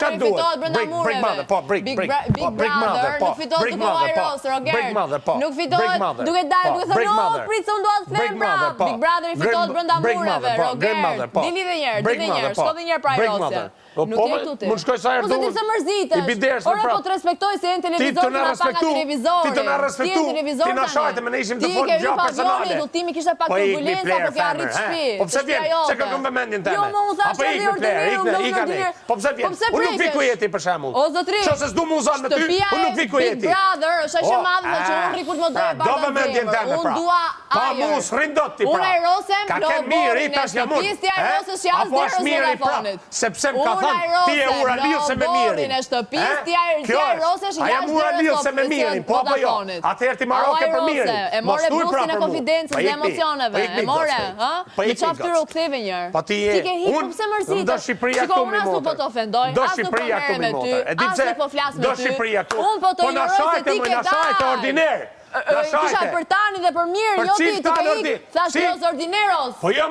Deri fitohet brenda mureve. Big Brother nuk fitohet duke vajros, Roger. Nuk fitohet duke dalë, duke thënë, "Oh, prit se unë dua të them prap." Big Brother fitohet brenda mureve, Roger. Dili edhe një herë, shko edhe një herë pra Rosja. Nuk je këtu ti. Mund shkoj sa herë duhet. Po se ti se mërzitesh. Ora po të respektoj se jenë televizor, ti na pa televizor. Ti të na respektu. Ti na shajte me ne ishim të fort gjë personale. Udhëtimi kishte pak turbulenca, po ke arrit shtëpi. Po pse vjen? Se kërkon vëmendjen tënde. Jo, më u thash se ordinir. Po pse vjen? Unë nuk vi ku jeti për shembull. O zotri. Nëse s'du më uzon me ty, unë nuk vi ku jeti. Big Brother është aq e madh që unë rri kur më doj bardha. Do vëmendjen tënde pra. Unë dua pa mu s'rrin dot ti pra. Unë Rosem ka ke mirë i tash jam unë. Apo është mirë pra. Sepse më ka thënë ti e ura liu se me mirin. Në shtëpi ti Rosem është jashtë ura liu se me mirin, po apo jo. Atëherë ti maroke për mirin. E more busin e konfidencës dhe emocioneve. E more, ha? Në çfarë tyre u ktheve një herë? Po ti unë pse mërzitesh? Do Shqipëria këtu me motor. Po të ofendoj, do Shqipëria këtu me motor. E di pse? Do Shqipëria këtu. Unë po të juroj se ti ke dalë. Ordiner. Kisha për tani dhe për mirë, jo ti të ke ikë, thash Los Ordineros. Po jo,